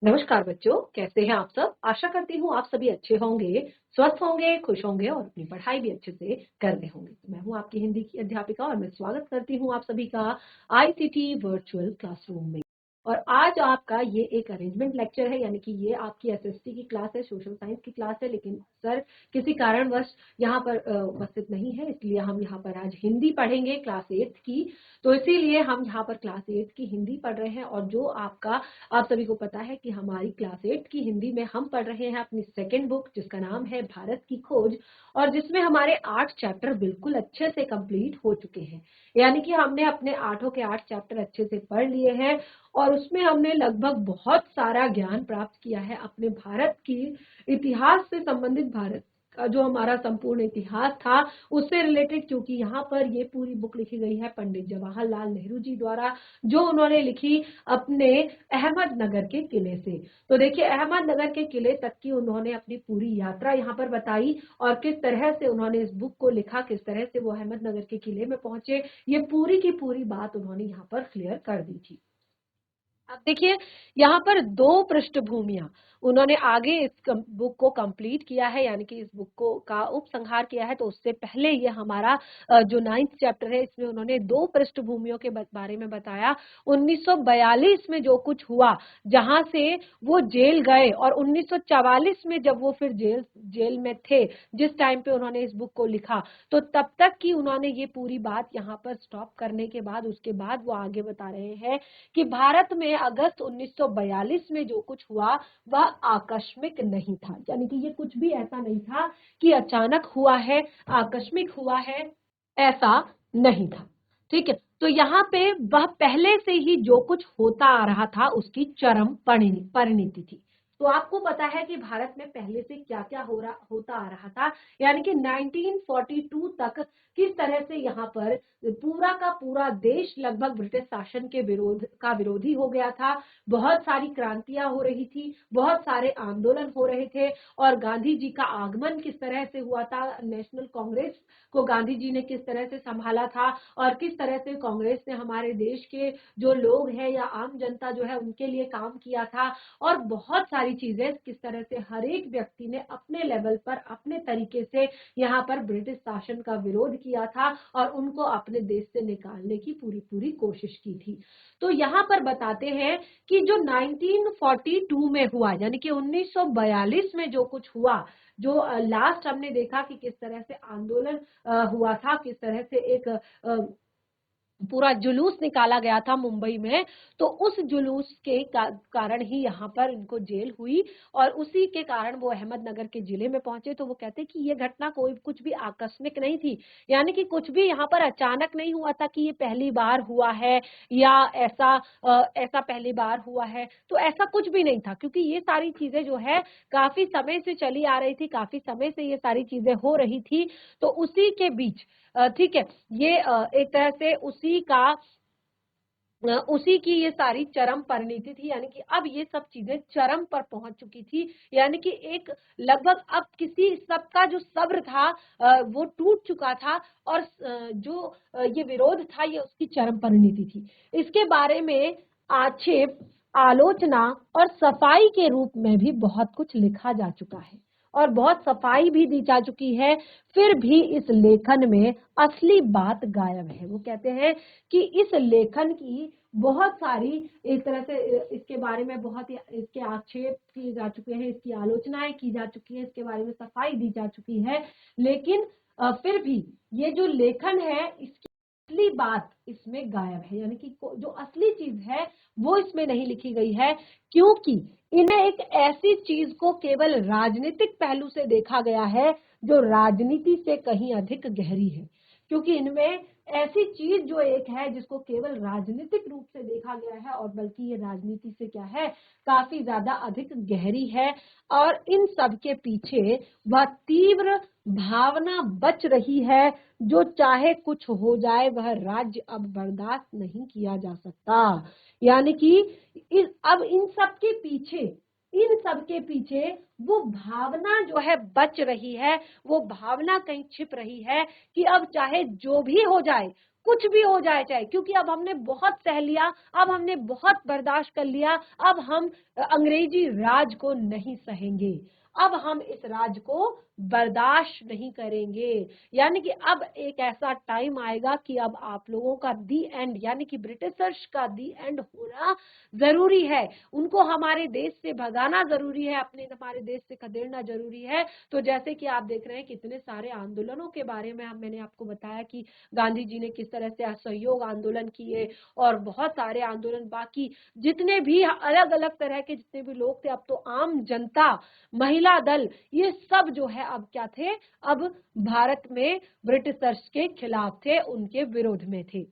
नमस्कार बच्चों, कैसे हैं आप सब? आशा करती हूँ आप सभी अच्छे होंगे, स्वस्थ होंगे, खुश होंगे और अपनी पढ़ाई भी अच्छे से कर रहे होंगे। तो मैं हूँ आपकी हिंदी की अध्यापिका और मैं स्वागत करती हूँ आप सभी का आईसीटी वर्चुअल क्लासरूम में। और आज आपका ये एक अरेंजमेंट लेक्चर है, यानी कि ये आपकी एसएसटी की क्लास है, सोशल साइंस की क्लास है, लेकिन सर किसी कारणवश यहाँ पर उपस्थित नहीं है, इसलिए हम यहाँ पर आज हिंदी पढ़ेंगे क्लास 8 की। तो इसीलिए हम यहाँ पर क्लास 8 की हिंदी पढ़ रहे हैं। और जो आप सभी को पता है कि हमारी क्लास 8 की हिंदी में हम पढ़ रहे हैं अपनी सेकेंड बुक, जिसका नाम है भारत की खोज, और जिसमें हमारे 8 चैप्टर बिल्कुल अच्छे से कंप्लीट हो चुके हैं। यानी कि हमने अपने 8 के 8 चैप्टर अच्छे से पढ़ लिए हैं और उसमें हमने लगभग बहुत सारा ज्ञान प्राप्त किया है अपने भारत की इतिहास से संबंधित, भारत का जो हमारा संपूर्ण इतिहास था उससे रिलेटेड, क्योंकि यहाँ पर ये पूरी बुक लिखी गई है पंडित जवाहरलाल नेहरू जी द्वारा, जो उन्होंने लिखी अपने अहमदनगर के किले से। तो देखिए, अहमदनगर के किले तक की उन्होंने अपनी पूरी यात्रा यहाँ पर बताई और किस तरह से उन्होंने इस बुक को लिखा, किस तरह से वो अहमदनगर के किले में पहुंचे, ये पूरी की पूरी बात उन्होंने यहाँ पर क्लियर कर दी थी। अब देखिए, यहाँ पर दो पृष्ठभूमियां उन्होंने आगे इस बुक को कंप्लीट किया है, यानी कि इस बुक को का उपसंहार किया है। तो उससे पहले ये हमारा जो 9th चैप्टर है, इसमें उन्होंने दो पृष्ठभूमियों के बारे में बताया। 1942 में जो कुछ हुआ, जहां से वो जेल गए, और 1944 में जब वो फिर जेल में थे, जिस टाइम पे उन्होंने इस बुक को लिखा, तो तब तक की उन्होंने ये पूरी बात यहाँ पर स्टॉप करने के बाद, उसके बाद वो आगे बता रहे हैं कि भारत में अगस्त 1942 में जो कुछ हुआ वह आकस्मिक नहीं था। यानी कि ये कुछ भी ऐसा नहीं था कि अचानक हुआ है, आकस्मिक हुआ है, ऐसा नहीं था। ठीक है, तो यहाँ पे वह पहले से ही जो कुछ होता आ रहा था उसकी चरम परिणति थी। तो आपको पता है कि भारत में पहले से क्या क्या होता आ रहा था, यानी कि 1942 तक किस तरह से यहाँ पर पूरा का पूरा देश लगभग ब्रिटिश शासन के विरोधी हो गया था। बहुत सारी क्रांतियां हो रही थी, बहुत सारे आंदोलन हो रहे थे, और गांधी जी का आगमन किस तरह से हुआ था, नेशनल कांग्रेस को गांधी जी ने किस तरह से संभाला था, और किस तरह से कांग्रेस ने हमारे देश के जो लोग हैं या आम जनता जो है उनके लिए काम किया था। और बहुत सारी चीजें किस तरह से हर एक व्यक्ति ने अपने लेवल पर अपने तरीके से यहाँ पर ब्रिटिश शासन का विरोध किया था और उनको अपने देश से निकालने की पूरी पूरी कोशिश की थी। तो यहाँ पर बताते हैं कि जो 1942 में हुआ, यानी कि 1942 में जो कुछ हुआ, जो लास्ट हमने देखा कि किस तरह से आंदोलन हुआ था, किस तरह से एक पूरा जुलूस निकाला गया था मुंबई में। तो उस जुलूस के कारण ही यहाँ पर इनको जेल हुई, और उसी के कारण वो अहमदनगर के जिले में पहुंचे। तो वो कहते कि ये घटना कोई कुछ भी आकस्मिक नहीं थी, यानी कि कुछ भी यहाँ पर अचानक नहीं हुआ था कि ये पहली बार हुआ है या ऐसा पहली बार हुआ है। तो ऐसा कुछ भी नहीं था, क्योंकि ये सारी चीजें जो है काफी समय से चली आ रही थी, काफी समय से ये सारी चीजें हो रही थी। तो उसी के बीच ठीक है, ये एक तरह से उसी की ये सारी चरम परिणति थी, यानी कि अब ये सब चीजें चरम पर पहुंच चुकी थी। यानी कि एक लगभग अब किसी सबका जो सब्र था वो टूट चुका था, और जो ये विरोध था ये उसकी चरम परिणति थी। इसके बारे में आक्षेप, आलोचना और सफाई के रूप में भी बहुत कुछ लिखा जा चुका है और बहुत सफाई भी दी जा चुकी है। फिर भी इस लेखन में असली बात गायब है। वो कहते हैं कि इस लेखन की बहुत सारी, एक तरह से इसके बारे में बहुत ही इसके आक्षेप किए जा चुके हैं, इसकी आलोचनाएं की जा चुकी है, इसके बारे में सफाई दी जा चुकी है, लेकिन फिर भी ये जो लेखन है इसकी असली बात इसमें गायब है। यानी कि जो असली चीज है वो इसमें नहीं लिखी गई है, क्योंकि इन्हें एक ऐसी चीज को केवल राजनीतिक पहलू से देखा गया है जो राजनीति से कहीं अधिक गहरी है। क्योंकि इनमें ऐसी चीज जो एक है जिसको केवल राजनीतिक रूप से देखा गया है, और बल्कि ये राजनीति से क्या है, काफी ज्यादा अधिक गहरी है। और इन सब के पीछे वह तीव्र भावना बच रही है, जो चाहे कुछ हो जाए वह राज्य अब बर्दाश्त नहीं किया जा सकता। यानी कि अब इन सब के पीछे वो भावना जो है बच रही है, वो भावना कहीं छिप रही है कि अब चाहे जो भी हो जाए कुछ भी हो जाए चाहे, क्योंकि अब हमने बहुत सह लिया, अब हमने बहुत बर्दाश्त कर लिया, अब हम अंग्रेजी राज को नहीं सहेंगे, अब हम इस राज को बर्दाश्त नहीं करेंगे। यानी कि अब एक ऐसा टाइम आएगा कि अब आप लोगों का दी एंड, यानी कि ब्रिटिशर्स का दी एंड होना जरूरी है, उनको हमारे देश से भगाना जरूरी है, अपने हमारे देश से खदेड़ना जरूरी है। तो जैसे कि आप देख रहे हैं कितने सारे आंदोलनों के बारे में मैंने आपको बताया कि गांधी जी ने किस तरह से असहयोग आंदोलन किए, और बहुत सारे आंदोलन, बाकी जितने भी अलग अलग तरह के जितने भी लोग थे, अब तो आम जनता, महिला दल, ये सब जो है अब क्या थे, अब भारत में ब्रिटिशर्स के खिलाफ थे, उनके विरोध में थे।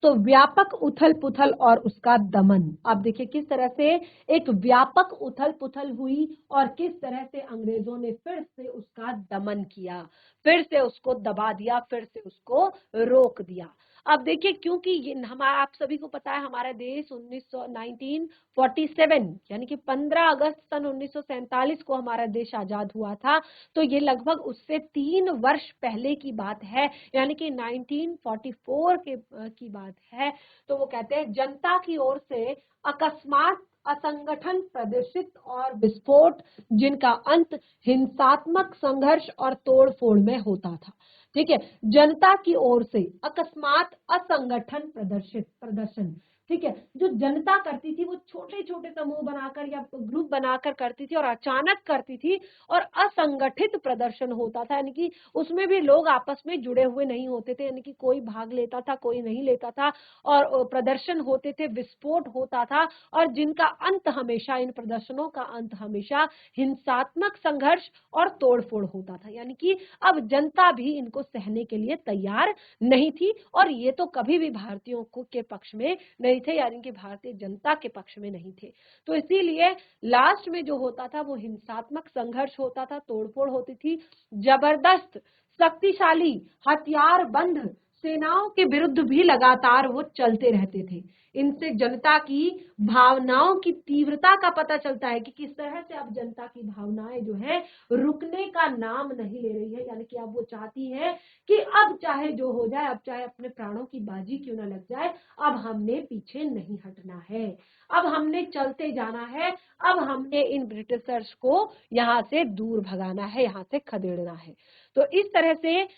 तो व्यापक उथल पुथल और उसका दमन, आप देखिए किस तरह से एक व्यापक उथल पुथल हुई और किस तरह से अंग्रेजों ने फिर से उसका दमन किया, फिर से उसको दबा दिया, फिर से उसको रोक दिया। अब देखिए, क्योंकि हमारा, आप सभी को पता है, हमारा देश 1947 यानी कि 15 अगस्त सन 1947 को हमारा देश आजाद हुआ था। तो ये लगभग उससे 3 वर्ष पहले की बात है, यानी कि 1944 की बात है। तो वो कहते हैं, जनता की ओर से अकस्मात असंगठन प्रदर्शित और विस्फोट, जिनका अंत हिंसात्मक संघर्ष और तोड़फोड़ में होता था। ठीक है, जनता की ओर से अकस्मात असंगठन प्रदर्शन, ठीक है, जो जनता करती थी वो छोटे छोटे समूह बनाकर या ग्रुप बनाकर करती थी और अचानक करती थी, और असंगठित प्रदर्शन होता था, यानी कि उसमें भी लोग आपस में जुड़े हुए नहीं होते थे, यानी कि कोई भाग लेता था, कोई नहीं लेता था, और प्रदर्शन होते थे, विस्फोट होता था, और जिनका अंत हमेशा, इन प्रदर्शनों का अंत हमेशा हिंसात्मक संघर्ष और तोड़फोड़ होता था। यानी कि अब जनता भी इनको सहने के लिए तैयार नहीं थी, और ये तो कभी भी भारतीयों को के पक्ष में नहीं थे, यानी कि भारतीय जनता के पक्ष में नहीं थे। तो इसीलिए लास्ट में जो होता था वो हिंसात्मक संघर्ष होता था, तोड़फोड़ होती थी, जबरदस्त शक्तिशाली हथियारबंद सेनाओं के विरुद्ध भी लगातार वो चलते रहते थे। इनसे जनता की भावनाओं की तीव्रता का पता चलता है कि किस तरह से अब जनता की भावनाएं जो है रुकने का नाम नहीं ले रही है, यानी कि अब वो चाहती है कि अब चाहे जो हो जाए, अब चाहे अपने प्राणों की बाजी क्यों ना लग जाए, अब हमने पीछे नहीं हटना है, अब हमने चलते जाना है, अब हमने इन ब्रिटिशर्स को यहाँ से दूर भगाना है, यहाँ से खदेड़ना है। तो इस तरह से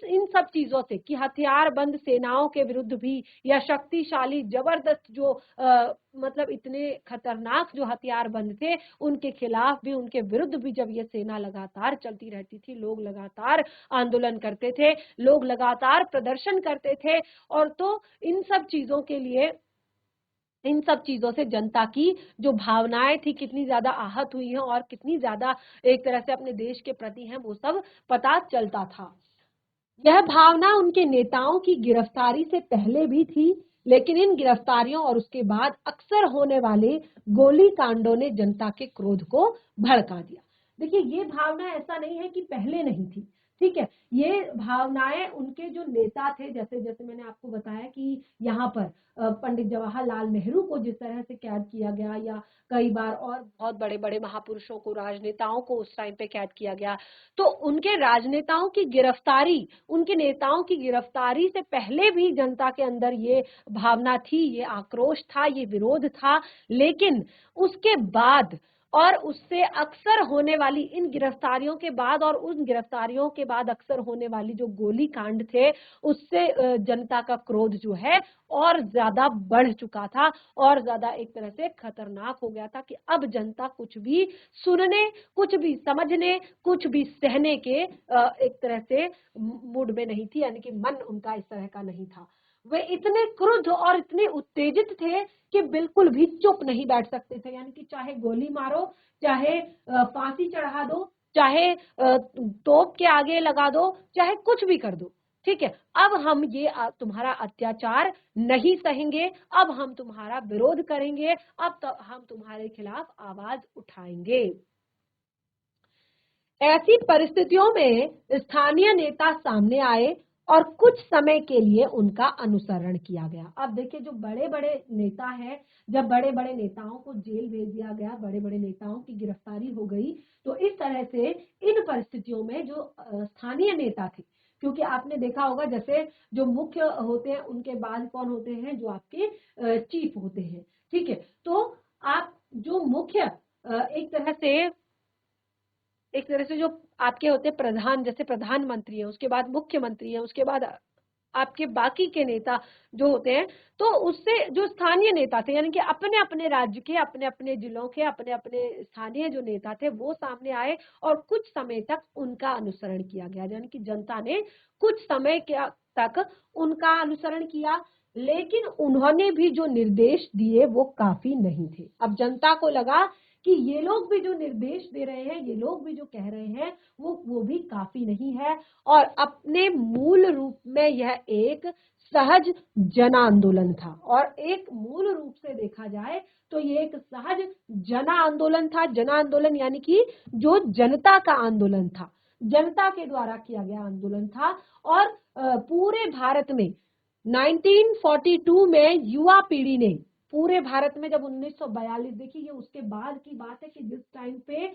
इन सब चीजों से, कि हथियारबंद सेनाओं के विरुद्ध भी, या शक्तिशाली जबरदस्त जो मतलब इतने खतरनाक जो हथियारबंद थे, उनके खिलाफ भी, उनके विरुद्ध भी जब ये सेना लगातार चलती रहती थी, लोग लगातार आंदोलन करते थे, लोग लगातार प्रदर्शन करते थे, और तो इन सब चीजों के लिए, इन सब चीजों से जनता की जो भावनाएं थी कितनी ज्यादा आहत हुई हैं और कितनी ज्यादा एक तरह से अपने देश के प्रति हैं, वो सब पता चलता था। यह भावना उनके नेताओं की गिरफ्तारी से पहले भी थी, लेकिन इन गिरफ्तारियों और उसके बाद अक्सर होने वाले गोली कांडों ने जनता के क्रोध को भड़का दिया। देखिए, ये भावना ऐसा नहीं है कि पहले नहीं थी, ठीक है, ये भावनाएं उनके जो नेता थे, जैसे जैसे मैंने आपको बताया कि यहाँ पर पंडित जवाहरलाल नेहरू को जिस तरह से कैद किया गया, या कई बार और बहुत बड़े बड़े महापुरुषों को, राजनेताओं को उस टाइम पे कैद किया गया, तो उनके राजनेताओं की गिरफ्तारी, उनके नेताओं की गिरफ्तारी से पहले भी जनता के अंदर ये भावना थी, ये आक्रोश था, ये विरोध था। लेकिन उसके बाद और उससे अक्सर होने वाली इन गिरफ्तारियों के बाद, और उन गिरफ्तारियों के बाद अक्सर होने वाली जो गोली कांड थे, उससे जनता का क्रोध जो है और ज्यादा बढ़ चुका था, और ज्यादा एक तरह से खतरनाक हो गया था, कि अब जनता कुछ भी सुनने, कुछ भी समझने, कुछ भी सहने के एक तरह से मूड में नहीं थी, यानी कि मन उनका इस तरह का नहीं था। वे इतने क्रुद्ध और इतने उत्तेजित थे कि बिल्कुल भी चुप नहीं बैठ सकते थे, यानी कि चाहे गोली मारो, चाहे फांसी चढ़ा दो, चाहे तोप के आगे लगा दो, चाहे कुछ भी कर दो, ठीक है, अब हम ये तुम्हारा अत्याचार नहीं सहेंगे, अब हम तुम्हारा विरोध करेंगे, अब तो हम तुम्हारे खिलाफ आवाज उठाएंगे। ऐसी परिस्थितियों में स्थानीय नेता सामने आए और कुछ समय के लिए उनका अनुसरण किया गया। अब देखिए, जो बड़े बड़े नेता हैं, जब बड़े बड़े नेताओं को जेल भेज दिया गया, बड़े बड़े नेताओं की गिरफ्तारी हो गई, तो इस तरह से इन परिस्थितियों में जो स्थानीय नेता थे, क्योंकि आपने देखा होगा जैसे जो मुख्य होते हैं उनके बाद कौन होते हैं, जो आपके चीफ होते हैं, ठीक है। तो आप जो मुख्य एक तरह से जो आपके होते हैं प्रधान, जैसे प्रधानमंत्री है, उसके बाद मुख्यमंत्री है, उसके बाद आपके बाकी के नेता जो होते हैं, तो उससे जो स्थानीय नेता थे, यानी कि अपने अपने राज्य के, अपने अपने जिलों के, अपने अपने स्थानीय जो नेता थे वो सामने आए और कुछ समय तक उनका अनुसरण किया गया, यानी कि जनता ने कुछ समय तक उनका अनुसरण किया। लेकिन उन्होंने भी जो निर्देश दिए वो काफी नहीं थे। अब जनता को लगा कि ये लोग भी जो निर्देश दे रहे हैं, ये लोग भी जो कह रहे हैं, वो भी काफी नहीं है। और अपने मूल रूप में यह एक सहज जन आंदोलन था, और एक मूल रूप से देखा जाए तो ये एक सहज जन आंदोलन था। जन आंदोलन यानी कि जो जनता का आंदोलन था, जनता के द्वारा किया गया आंदोलन था। और पूरे भारत में 1942 में युवा पीढ़ी ने पूरे भारत में, जब 1942, देखिए ये उसके बाद की बात है कि जिस टाइम पे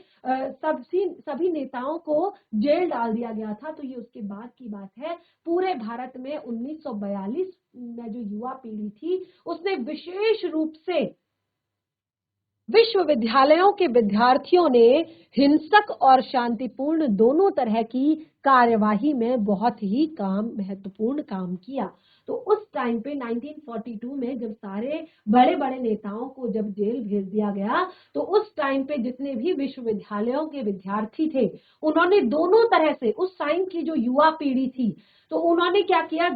सभी नेताओं को जेल डाल दिया गया था, तो ये उसके बाद की बात है। पूरे भारत में 1942 में जो युवा पीढ़ी थी उसने विशेष रूप से विश्वविद्यालयों के विद्यार्थियों ने हिंसक और शांतिपूर्ण दोनों तरह की कार्यवाही में बहुत ही महत्वपूर्ण काम किया। तो उस टाइम पे 1942 में जब सारे बड़े बड़े नेताओं को जब जेल भेज दिया गया, तो उस टाइम पे जितने भी विश्वविद्यालयों के विद्यार्थी थे, उन्होंने दोनों तरह से, उस टाइम की जो युवा पीढ़ी थी, तो उन्होंने क्या किया,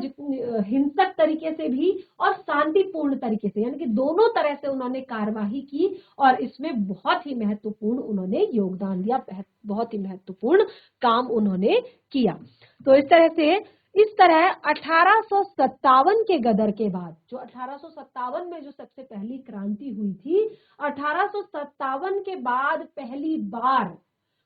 हिंसक तरीके से भी और शांतिपूर्ण तरीके से, यानी कि दोनों तरह से उन्होंने कार्यवाही की और इसमें बहुत ही महत्वपूर्ण उन्होंने योगदान दिया, बहुत ही महत्वपूर्ण काम उन्होंने किया। तो इस तरह 1857 के गदर के बाद, जो 1857 में जो सबसे पहली क्रांति हुई थी, 1857 के बाद पहली बार,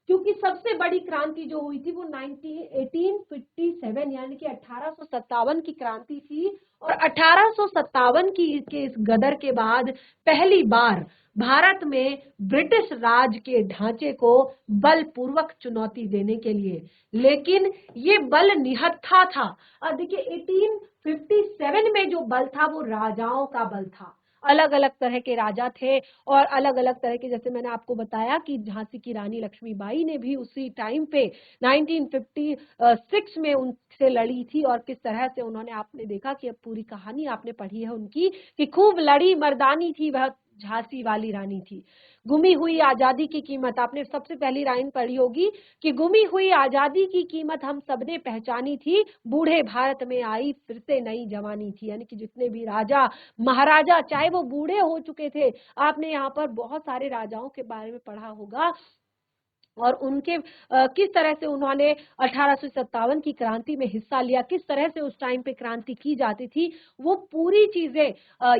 क्योंकि सबसे बड़ी क्रांति जो हुई थी वो 1857 यानी कि 1857 की क्रांति थी। और 1857 के इस गदर के बाद पहली बार भारत में ब्रिटिश राज के ढांचे को बलपूर्वक चुनौती देने के लिए, लेकिन ये बल निहत्था था। और देखिए 1857 में जो बल था वो राजाओं का बल था, अलग अलग तरह के राजा थे और अलग अलग तरह के, जैसे मैंने आपको बताया कि झांसी की रानी लक्ष्मीबाई ने भी उसी टाइम पे 1956 में उनसे लड़ी थी, और किस तरह से उन्होंने, आपने देखा कि अब पूरी कहानी आपने पढ़ी है उनकी, कि खूब लड़ी मर्दानी थी वह झांसी वाली रानी थी। गुमी हुई आजादी की कीमत, आपने सबसे पहली लाइन पढ़ी होगी कि गुमी हुई आजादी की कीमत हम सबने पहचानी थी, बूढ़े भारत में आई फिर से नई जवानी थी। यानी कि जितने भी राजा महाराजा, चाहे वो बूढ़े हो चुके थे, आपने यहाँ पर बहुत सारे राजाओं के बारे में पढ़ा होगा, और उनके किस तरह से उन्होंने 1857 की क्रांति में हिस्सा लिया, किस तरह से उस टाइम पे क्रांति की जाती थी, वो पूरी चीजें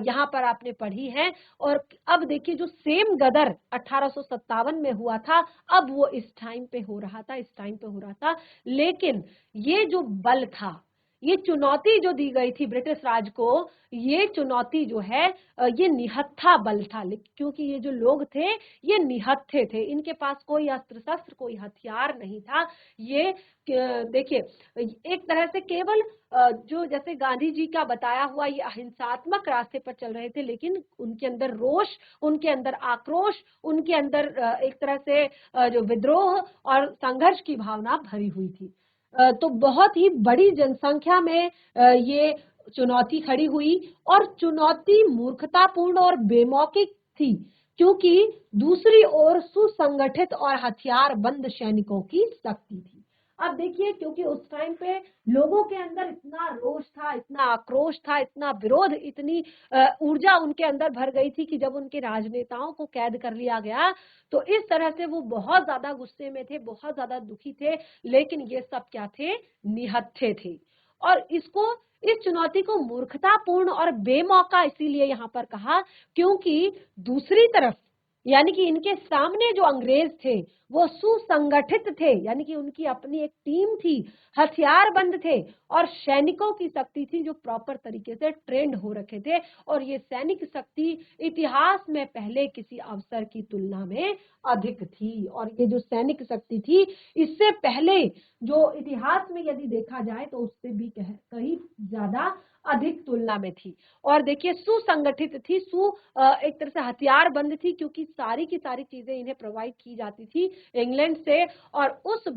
यहाँ पर आपने पढ़ी हैं। और अब देखिए जो सेम गदर 1857 में हुआ था, अब वो इस टाइम पे हो रहा था, लेकिन ये जो बल था, ये चुनौती जो दी गई थी ब्रिटिश राज को, ये चुनौती जो है ये निहत्था बल था, क्योंकि ये जो लोग थे ये निहत्थे थे, इनके पास कोई अस्त्र शस्त्र, कोई हथियार नहीं था। ये देखिए एक तरह से केवल जो जैसे गांधी जी का बताया हुआ ये अहिंसात्मक रास्ते पर चल रहे थे, लेकिन उनके अंदर रोष, उनके अंदर आक्रोश, उनके अंदर एक तरह से जो विद्रोह और संघर्ष की भावना भरी हुई थी। तो बहुत ही बड़ी जनसंख्या में ये चुनौती खड़ी हुई, और चुनौती मूर्खतापूर्ण और बेमौखिक थी, क्योंकि दूसरी ओर सुसंगठित और हथियारबंद सैनिकों की शक्ति थी। अब देखिए, क्योंकि उस टाइम पे लोगों के अंदर इतना रोष था, इतना आक्रोश था, इतना विरोध, इतनी ऊर्जा उनके अंदर भर गई थी कि जब उनके राजनेताओं को कैद कर लिया गया, तो इस तरह से वो बहुत ज्यादा गुस्से में थे, बहुत ज्यादा दुखी थे। लेकिन ये सब क्या थे, निहत्थे थे। और इस चुनौती को मूर्खतापूर्ण और बेमौका इसीलिए यहाँ पर कहा, क्योंकि दूसरी तरफ यानी कि इनके सामने जो अंग्रेज थे वो सुसंगठित थे, यानी कि उनकी अपनी एक टीम थी, हथियारबंद थे और सैनिकों की शक्ति थी जो प्रॉपर तरीके से ट्रेंड हो रखे थे। और ये सैनिक शक्ति इतिहास में पहले किसी अवसर की तुलना में अधिक थी। और ये जो सैनिक शक्ति थी इससे पहले जो इतिहास में यदि देखा जाए तो उससे भी कहीं ज्यादा अधिक तुलना में थी। और देखिए सुसंगठित थी, एक तरह से हथियारबंद थी, क्योंकि सारी की सारी चीजें इन्हें प्रोवाइड की जाती थी इंग्लैंड से। और उस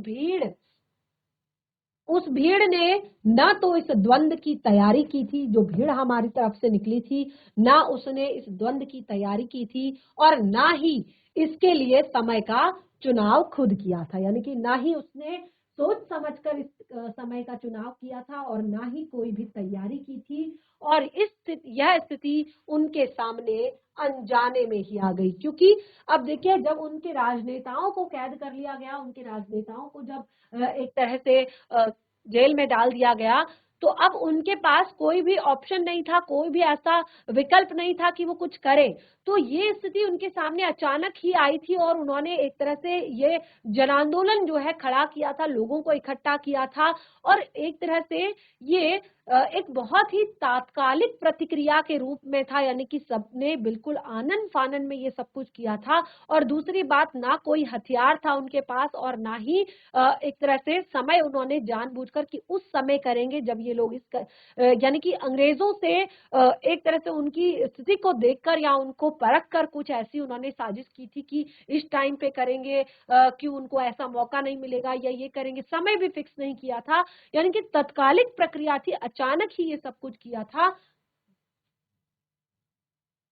भीड़ ने न तो इस द्वंद की तैयारी की थी, जो भीड़ हमारी तरफ से निकली थी, ना उसने इस द्वंद की तैयारी की थी, और ना ही इसके लिए समय का चुनाव खुद किया था। यानी कि ना ही उसने सोच समझकर इस समय का चुनाव किया था और ना ही कोई भी तैयारी की थी। और यह स्थिति उनके सामने अनजाने में ही आ गई, क्योंकि अब देखिए जब उनके राजनेताओं को कैद कर लिया गया, उनके राजनेताओं को जब एक तरह से जेल में डाल दिया गया, तो अब उनके पास कोई भी ऑप्शन नहीं था, कोई भी ऐसा विकल्प नहीं था कि वो कुछ करे। तो ये स्थिति उनके सामने अचानक ही आई थी और उन्होंने एक तरह से ये जन आंदोलन जो है खड़ा किया था, लोगों को इकट्ठा किया था। और एक तरह से ये एक बहुत ही तात्कालिक प्रतिक्रिया के रूप में था, यानी कि सबने बिल्कुल आनन फानन में ये सब कुछ किया था। और दूसरी बात, ना कोई हथियार था उनके पास और ना ही एक तरह से समय उन्होंने जानबूझकर कि उस समय करेंगे जब ये लोग यानी कि अंग्रेजों से एक तरह से उनकी स्थिति को देखकर या उनको परख कर कुछ ऐसी उन्होंने साजिश की थी कि इस टाइम पे करेंगे, कि उनको ऐसा मौका नहीं मिलेगा या ये करेंगे, समय भी फिक्स नहीं किया था। यानी कि तत्कालिक प्रक्रिया थी, अचानक ही ये सब कुछ किया था।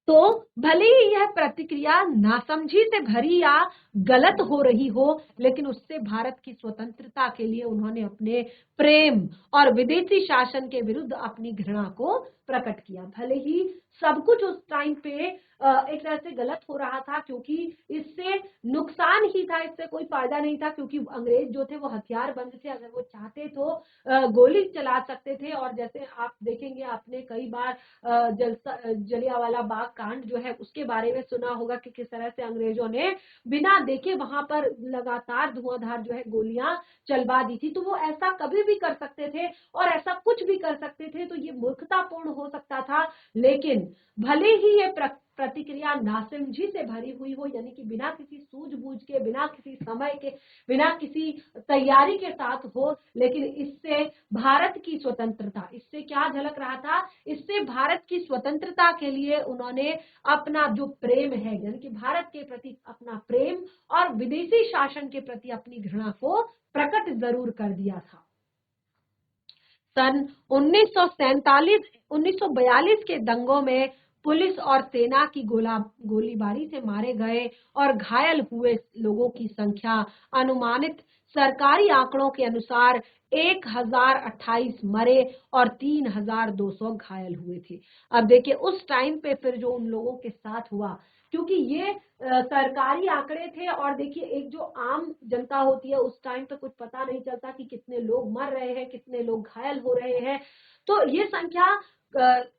तो भले ही यह प्रतिक्रिया नासमझी से भरी या गलत हो रही हो, लेकिन उससे भारत की स्वतंत्रता के लिए उन्होंने अपने प्रेम और विदेशी शासन के विरुद्ध अपनी घृणा को प्रकट किया। भले ही सब कुछ उस टाइम पे एक तरह से गलत हो रहा था, क्योंकि इससे नुकसान ही था, इससे कोई फायदा नहीं था, क्योंकि अंग्रेज जो थे वो हथियार बंद थे, अगर वो चाहते तो गोली चला सकते थे। और जैसे आप देखेंगे, आपने कई बार जलियांवाला बाग कांड जो है उसके बारे में सुना होगा कि किस तरह से अंग्रेजों ने बिना देखे वहां पर लगातार धुआंधार जो है गोलियां चलवा दी थी। तो वो ऐसा कभी भी कर सकते थे और ऐसा कुछ भी कर सकते थे, तो ये मूर्खतापूर्ण हो सकता था। लेकिन भले ही ये प्रतिक्रिया नासमझी से भरी हुई हो, यानी कि बिना किसी सूझबूझ के, बिना किसी समय के, बिना किसी तैयारी के साथ हो, लेकिन इससे भारत की स्वतंत्रता, इससे क्या झलक रहा था, इससे भारत की स्वतंत्रता के लिए उन्होंने अपना जो प्रेम है, यानी कि भारत के प्रति अपना प्रेम और विदेशी शासन के प्रति अपनी घृणा को प्रकट जरूर कर दिया था। सन 1942 के दंगों में पुलिस और सेना की गोलीबारी से मारे गए और घायल हुए लोगों की संख्या अनुमानित सरकारी आंकड़ों के अनुसार 1028 मरे और 3200 घायल हुए थे। अब देखिए उस टाइम पे फिर जो उन लोगों के साथ हुआ, क्योंकि ये सरकारी आंकड़े थे, और देखिए एक जो आम जनता होती है उस टाइम पे कुछ पता नहीं चलता कि कितने लोग मर रहे हैं, कितने लोग घायल हो रहे हैं। तो ये संख्या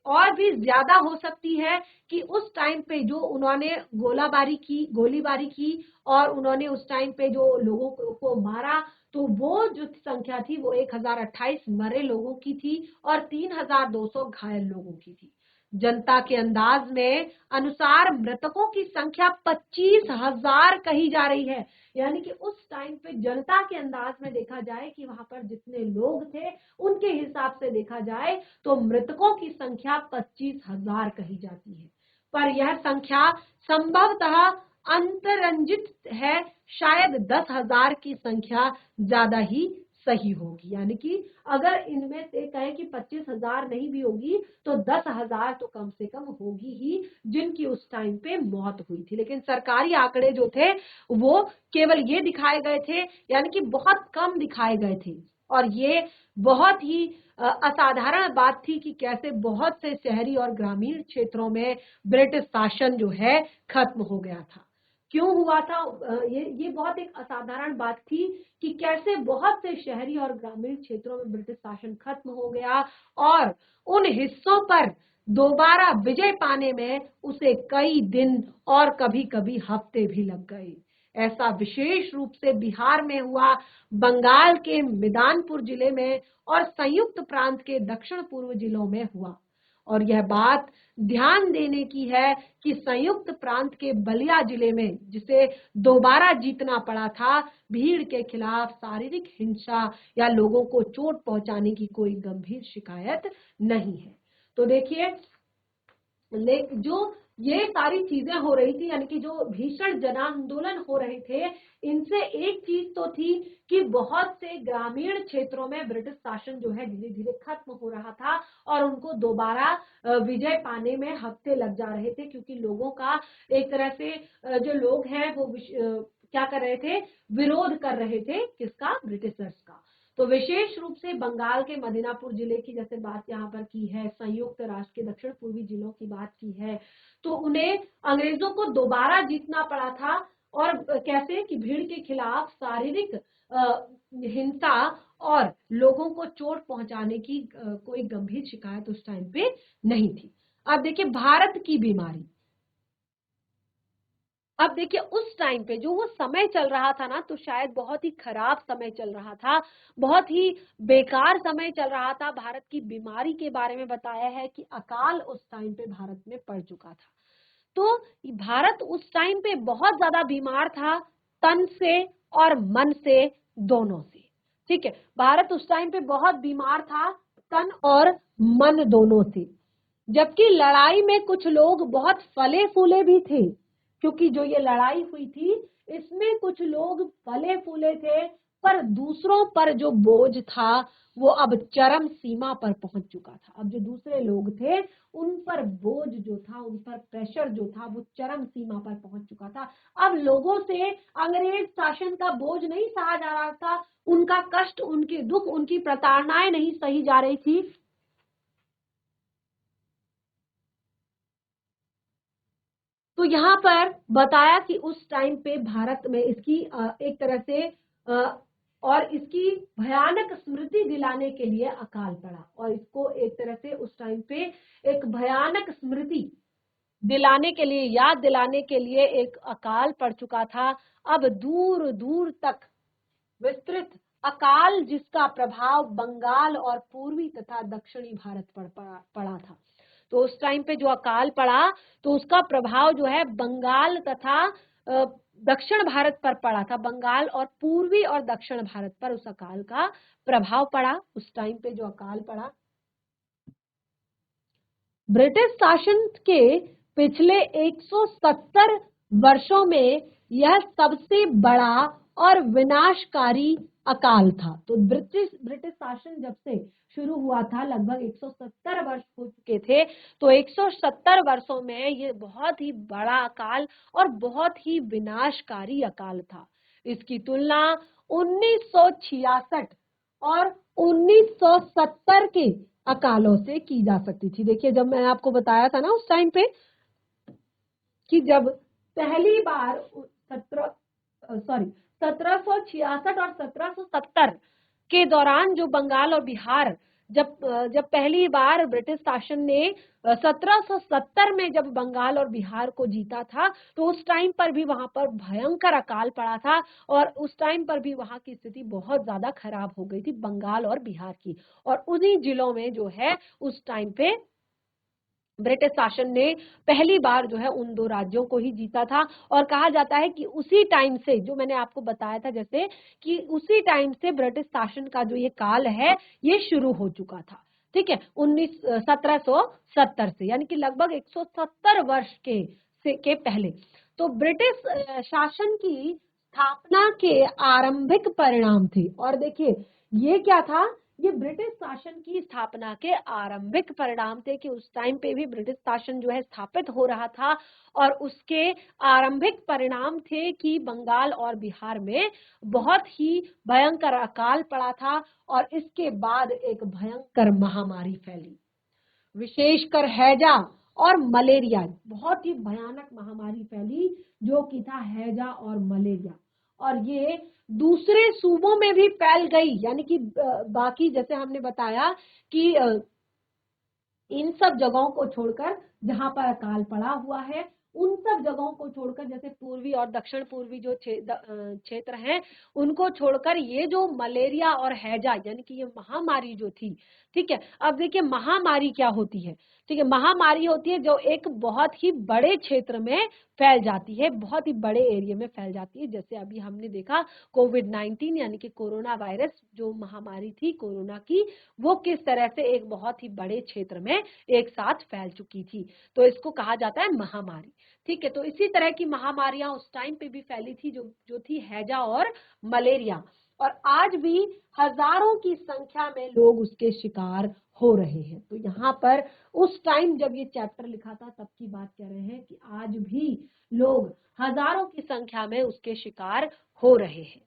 और भी ज्यादा हो सकती है कि उस टाइम पे जो उन्होंने गोलीबारी की और उन्होंने उस टाइम पे जो लोगों को मारा, तो वो जो संख्या थी वो 1028 मरे लोगों की थी और 3200 घायल लोगों की थी। जनता के अंदाज में अनुसार मृतकों की संख्या 25,000 कही जा रही है। यानी कि उस टाइम पे जनता के अंदाज में देखा जाए कि वहां पर जितने लोग थे उनके हिसाब से देखा जाए तो मृतकों की संख्या 25,000 कही जाती है। पर यह संख्या संभवतः अंतरंजित है, शायद 10,000 की संख्या ज्यादा ही सही होगी। यानी कि अगर इनमें से कहे कि 25,000 नहीं भी होगी तो 10,000 तो कम से कम होगी ही, जिनकी उस टाइम पे मौत हुई थी। लेकिन सरकारी आंकड़े जो थे वो केवल ये दिखाए गए थे, यानी कि बहुत कम दिखाए गए थे। और ये बहुत ही असाधारण बात थी कि कैसे बहुत से शहरी और ग्रामीण क्षेत्रों में ब्रिटिश शासन जो है खत्म हो गया था। क्यों हुआ था, ये बहुत एक असाधारण बात थी कि कैसे बहुत से शहरी और ग्रामीण क्षेत्रों में ब्रिटिश शासन खत्म हो गया और उन हिस्सों पर दोबारा विजय पाने में उसे कई दिन और कभी कभी हफ्ते भी लग गए। ऐसा विशेष रूप से बिहार में हुआ, बंगाल के मिदनापुर जिले में और संयुक्त प्रांत के दक्षिण पूर्व जिलों में हुआ। और यह बात ध्यान देने की है कि संयुक्त प्रांत के बलिया जिले में, जिसे दोबारा जीतना पड़ा था, भीड़ के खिलाफ शारीरिक हिंसा या लोगों को चोट पहुंचाने की कोई गंभीर शिकायत नहीं है। तो देखिए, जो ये सारी चीजें हो रही थी, यानी कि जो भीषण जन आंदोलन हो रहे थे, इनसे एक चीज तो थी कि बहुत से ग्रामीण क्षेत्रों में ब्रिटिश शासन जो है धीरे धीरे खत्म हो रहा था और उनको दोबारा विजय पाने में हफ्ते लग जा रहे थे, क्योंकि लोगों का एक तरह से जो लोग हैं वो क्या कर रहे थे, विरोध कर रहे थे, किसका, ब्रिटिशर्स का। तो विशेष रूप से बंगाल के मिदनापुर जिले की जैसे बात यहाँ पर की है, संयुक्त राष्ट्र के दक्षिण पूर्वी जिलों की बात की है, तो उन्हें अंग्रेजों को दोबारा जीतना पड़ा था। और कैसे कि भीड़ के खिलाफ शारीरिक हिंसा और लोगों को चोट पहुंचाने की कोई गंभीर शिकायत उस टाइम पे नहीं थी। अब देखिए भारत की बीमारी, अब देखिए उस टाइम पे जो वो समय चल रहा था ना, तो शायद बहुत ही खराब समय चल रहा था, बहुत ही बेकार समय चल रहा था। भारत की बीमारी के बारे में बताया है कि अकाल उस टाइम पे भारत में पड़ चुका था। तो भारत उस टाइम पे बहुत ज्यादा बीमार था, तन से और मन से, दोनों से। ठीक है, भारत उस टाइम पे बहुत बीमार था, तन और मन दोनों से। जबकि लड़ाई में कुछ लोग बहुत फले फूले भी थे, क्योंकि जो ये लड़ाई हुई थी इसमें कुछ लोग फले फूले थे, पर दूसरों पर जो बोझ था वो अब चरम सीमा पर पहुंच चुका था। अब जो दूसरे लोग थे उन पर बोझ जो था, उन पर प्रेशर जो था, वो चरम सीमा पर पहुंच चुका था। अब लोगों से अंग्रेज शासन का बोझ नहीं सहा जा रहा था, उनका कष्ट, उनके दुख, उनकी प्रताड़नाएं नहीं सही जा रही थी। तो यहाँ पर बताया कि उस टाइम पे भारत में इसकी एक तरह से और इसकी भयानक स्मृति दिलाने के लिए अकाल पड़ा, और इसको एक तरह से उस टाइम पे एक भयानक स्मृति दिलाने के लिए, याद दिलाने के लिए एक अकाल पड़ चुका था। अब दूर दूर तक विस्तृत अकाल, जिसका प्रभाव बंगाल और पूर्वी तथा दक्षिणी भारत पर पड़ा था। तो उस टाइम पे जो अकाल पड़ा, तो उसका प्रभाव जो है बंगाल तथा दक्षिण भारत पर पड़ा था। बंगाल और पूर्वी और दक्षिण भारत पर उस अकाल का प्रभाव पड़ा। उस टाइम पे जो अकाल पड़ा, ब्रिटिश शासन के पिछले 170 वर्षों में यह सबसे बड़ा और विनाशकारी अकाल था। तो ब्रिटिश शासन जब से शुरू हुआ था, लगभग 170 वर्ष हो चुके थे, तो 170 वर्षों में ये बहुत ही बड़ा अकाल और बहुत ही विनाशकारी अकाल था। इसकी तुलना 1966 और 1970 के अकालों से की जा सकती थी। देखिए, जब मैं आपको बताया था ना उस टाइम पे कि जब पहली बार 1766 और 1770 के दौरान जो बंगाल और बिहार, जब पहली बार ब्रिटिश शासन ने 1770 में जब बंगाल और बिहार को जीता था, तो उस टाइम पर भी वहां पर भयंकर अकाल पड़ा था, और उस टाइम पर भी वहां की स्थिति बहुत ज्यादा खराब हो गई थी, बंगाल और बिहार की। और उन्हीं जिलों में जो है उस टाइम पे ब्रिटिश शासन ने पहली बार जो है उन दो राज्यों को ही जीता था। और कहा जाता है कि उसी टाइम से, जो मैंने आपको बताया था जैसे कि उसी टाइम से ब्रिटिश शासन का जो ये काल है ये शुरू हो चुका था। ठीक है, 1770 से, यानी कि लगभग 170 वर्ष के पहले। तो ब्रिटिश शासन की स्थापना के आरंभिक परिणाम थे। और देखिए ये क्या था, ये ब्रिटिश शासन की स्थापना के आरंभिक परिणाम थे कि उस टाइम पे भी ब्रिटिश शासन जो है स्थापित हो रहा था, और उसके आरंभिक परिणाम थे कि बंगाल और बिहार में बहुत ही भयंकर अकाल पड़ा था, और इसके बाद एक भयंकर महामारी फैली, विशेषकर हैजा और मलेरिया। बहुत ही भयानक महामारी फैली जो कि था हैजा और मलेरिया, और ये दूसरे सूबों में भी फैल गई। यानी कि बाकी, जैसे हमने बताया कि इन सब जगहों को छोड़कर जहां पर अकाल पड़ा हुआ है, उन सब जगहों को छोड़कर, जैसे पूर्वी और दक्षिण पूर्वी जो क्षेत्र हैं, उनको छोड़कर ये जो मलेरिया और हैजा यानी कि ये महामारी जो थी, ठीक है। अब देखिए महामारी क्या होती है, ठीक है। महामारी होती है जो एक बहुत ही बड़े क्षेत्र में फैल जाती है, बहुत ही बड़े एरिया में फैल जाती है। जैसे अभी हमने देखा कोविड-19 यानी कि कोरोना वायरस जो महामारी थी कोरोना की, वो किस तरह से एक बहुत ही बड़े क्षेत्र में एक साथ फैल चुकी थी, तो इसको कहा जाता है महामारी, ठीक है। तो इसी तरह की महामारियां उस टाइम पे भी फैली थी जो थी हैजा और मलेरिया, और आज भी हजारों की संख्या में लोग उसके शिकार हो रहे हैं। तो यहाँ पर उस टाइम जब ये चैप्टर लिखा था तब की बात कह रहे हैं कि आज भी लोग हजारों की संख्या में उसके शिकार हो रहे हैं।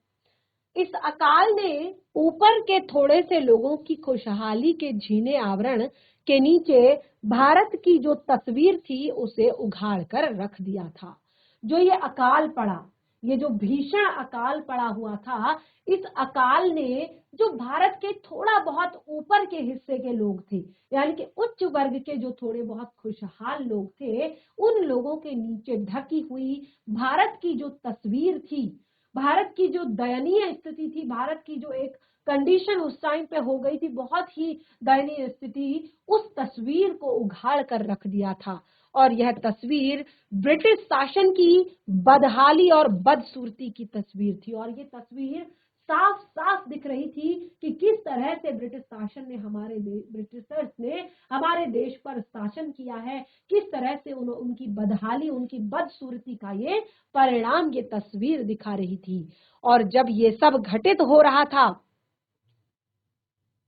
इस अकाल ने ऊपर के थोड़े से लोगों की खुशहाली के झीने आवरण के नीचे भारत की जो तस्वीर थी उसे उघाड़ कर रख दिया था। जो ये अकाल पड़ा, ये जो भीषण अकाल पड़ा हुआ था, इस अकाल ने जो भारत के थोड़ा बहुत ऊपर के हिस्से के लोग थे, यानी कि उच्च वर्ग के जो थोड़े बहुत खुशहाल लोग थे, उन लोगों के नीचे ढकी हुई भारत की जो तस्वीर थी, भारत की जो दयनीय स्थिति थी, भारत की जो एक कंडीशन उस टाइम पे हो गई थी, बहुत ही दयनीय स्थिति, उस तस्वीर को उघाड़ कर रख दिया था। और यह तस्वीर ब्रिटिश शासन की बदहाली और बदसूरती की तस्वीर थी, और ये तस्वीर साफ साफ दिख रही थी कि किस तरह से ब्रिटिश शासन ने ब्रिटिशर्स ने हमारे देश पर शासन किया है, किस तरह से उनकी बदहाली, उनकी बदसूरती का ये परिणाम, ये तस्वीर दिखा रही थी। और जब ये सब घटित हो रहा था,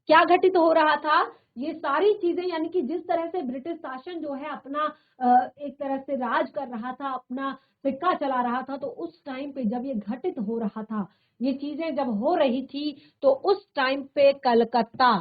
क्या घटित हो रहा था, ये सारी चीजें, यानी कि जिस तरह से ब्रिटिश शासन जो है अपना एक तरह से राज कर रहा था, अपना सिक्का चला रहा था, तो उस टाइम पे जब ये घटित हो रहा था, ये चीजें जब हो रही थी, तो उस टाइम पे कलकत्ता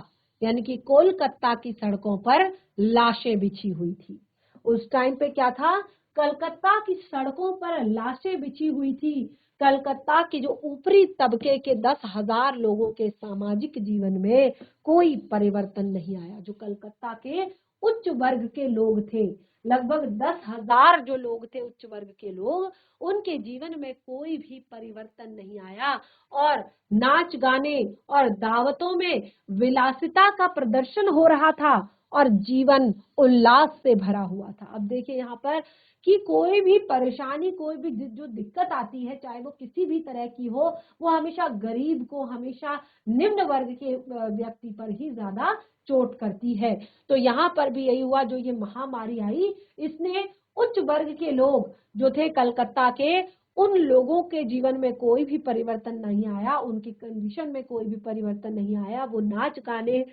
यानी कि कोलकाता की सड़कों पर लाशें बिछी हुई थी। उस टाइम पे क्या था, कलकत्ता की सड़कों पर लाशें बिछी हुई थी। कलकत्ता के जो ऊपरी तबके के 10,000 लोगों के सामाजिक जीवन में कोई परिवर्तन नहीं आया। जो कलकत्ता के उच्च वर्ग के लोग थे, लगभग 10,000 जो लोग थे उच्च वर्ग के लोग, उनके जीवन में कोई भी परिवर्तन नहीं आया, और नाच गाने और दावतों में विलासिता का प्रदर्शन हो रहा था, और जीवन उल्लास से भरा हुआ था। अब देखिए यहाँ पर कि कोई भी परेशानी, कोई भी जो दिक्कत आती है, चाहे वो किसी भी तरह की हो, वो हमेशा गरीब को, हमेशा निम्न वर्ग के व्यक्ति पर ही ज्यादा चोट करती है। तो यहाँ पर भी यही हुआ, जो ये महामारी आई, इसने उच्च वर्ग के लोग जो थे कलकत्ता के, उन लोगों के जीवन में कोई भी परिवर्तन नहीं आया, उनकी कंडीशन में कोई भी परिवर्तन नहीं आया। वो नाच गाने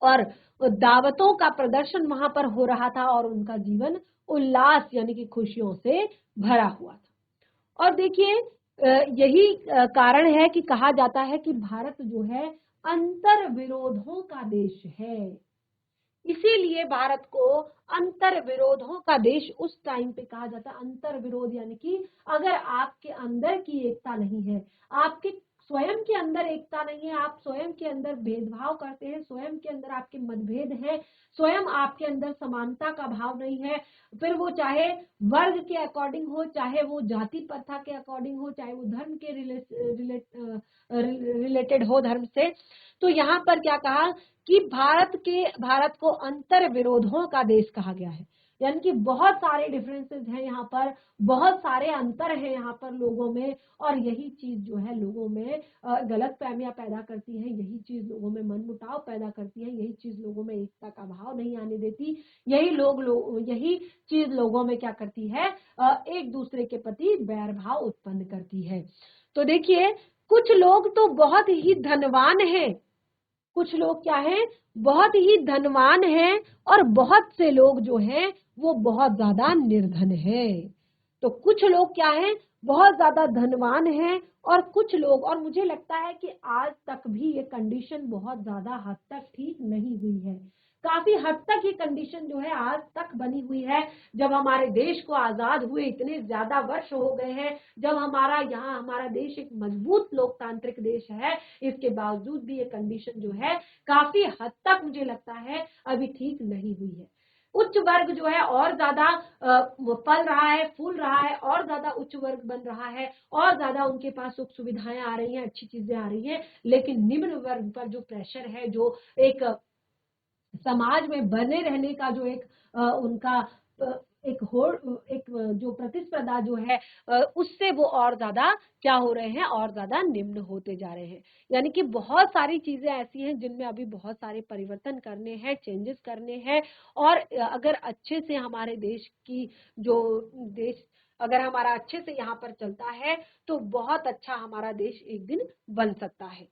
और दावतों का प्रदर्शन वहां पर हो रहा था, और उनका जीवन उल्लास यानी कि खुशियों से भरा हुआ था। और देखिए यही कारण है कि कहा जाता है कि भारत जो है अंतर विरोधों का देश है। इसीलिए भारत को अंतर विरोधों का देश उस टाइम पे कहा जाता है। अंतर विरोध यानी कि अगर आपके अंदर की एकता नहीं है, आपके स्वयं के अंदर एकता नहीं है, आप स्वयं के अंदर भेदभाव करते हैं, स्वयं के अंदर आपके मतभेद है, स्वयं आपके अंदर समानता का भाव नहीं है, फिर वो चाहे वर्ग के अकॉर्डिंग हो, चाहे वो जाति प्रथा के अकॉर्डिंग हो, चाहे वो धर्म के रिलेटेड हो, धर्म से। तो यहाँ पर क्या कहा कि भारत को अंतर विरोधों का देश कहा गया है, यानी कि बहुत सारे डिफरेंसेस हैं यहाँ पर, बहुत सारे अंतर हैं यहाँ पर लोगों में, और यही चीज जो है लोगों में गलत फहमियां पैदा करती है, यही चीज लोगों में मनमुटाव पैदा करती है, यही चीज लोगों में एकता का भाव नहीं आने देती, यही चीज लोगों में क्या करती है, एक दूसरे के प्रति बैर भाव उत्पन्न करती है। तो देखिए कुछ लोग तो बहुत ही धनवान हैं, कुछ लोग क्या हैं, बहुत ही धनवान हैं, और बहुत से लोग जो हैं वो बहुत ज्यादा निर्धन हैं। तो कुछ लोग क्या हैं, बहुत ज्यादा धनवान हैं, और कुछ लोग, और मुझे लगता है कि आज तक भी ये कंडीशन बहुत ज्यादा हद तक ठीक नहीं हुई है। काफी हद तक ये कंडीशन जो है आज तक बनी हुई है। जब हमारे देश को आजाद हुए इतने ज्यादा वर्ष हो गए हैं, जब हमारा देश एक मजबूत लोकतांत्रिक देश है, इसके बावजूद भी ये कंडीशन जो है काफी हद तक मुझे लगता है अभी ठीक नहीं हुई है। उच्च वर्ग जो है और ज्यादा फल रहा है, फूल रहा है, और ज्यादा उच्च वर्ग बन रहा है, और ज्यादा उनके पास सुख सुविधाएं आ रही हैं, अच्छी चीजें आ रही हैं। लेकिन निम्न वर्ग पर जो प्रेशर है, जो एक समाज में बने रहने का जो एक उनका एक जो प्रतिस्पर्धा जो है, उससे वो और ज्यादा क्या हो रहे हैं, और ज्यादा निम्न होते जा रहे हैं। यानी कि बहुत सारी चीजें ऐसी हैं जिनमें अभी बहुत सारे परिवर्तन करने हैं, चेंजेस करने हैं। और अगर अच्छे से हमारे देश की जो देश अगर हमारा अच्छे से यहाँ पर चलता है तो बहुत अच्छा हमारा देश एक दिन बन सकता है।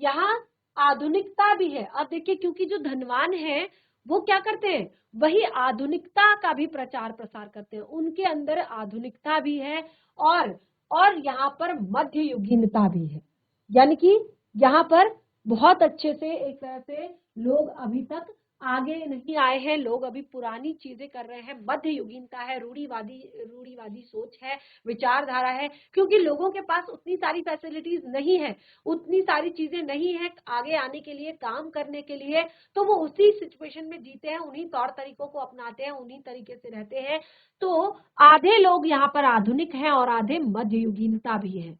यहाँ आधुनिकता भी है। अब देखिए, क्योंकि जो धनवान है वो क्या करते हैं, वही आधुनिकता का भी प्रचार प्रसार करते हैं, उनके अंदर आधुनिकता भी है, और यहाँ पर मध्ययुगीनता भी है। यानी कि यहाँ पर बहुत अच्छे से एक तरह से लोग अभी तक आगे नहीं आए हैं, लोग अभी पुरानी चीजें कर रहे हैं। मध्ययुगीनता है, रूढ़िवादी सोच है, विचारधारा है, क्योंकि लोगों के पास उतनी सारी फैसिलिटीज नहीं है, उतनी सारी चीजें नहीं है आगे आने के लिए, काम करने के लिए। तो वो उसी सिचुएशन में जीते हैं, उन्हीं तौर तरीकों को अपनाते हैं, उन्हीं तरीके से रहते हैं। तो आधे लोग यहाँ पर आधुनिक हैं और आधे मध्ययुगीनता भी है।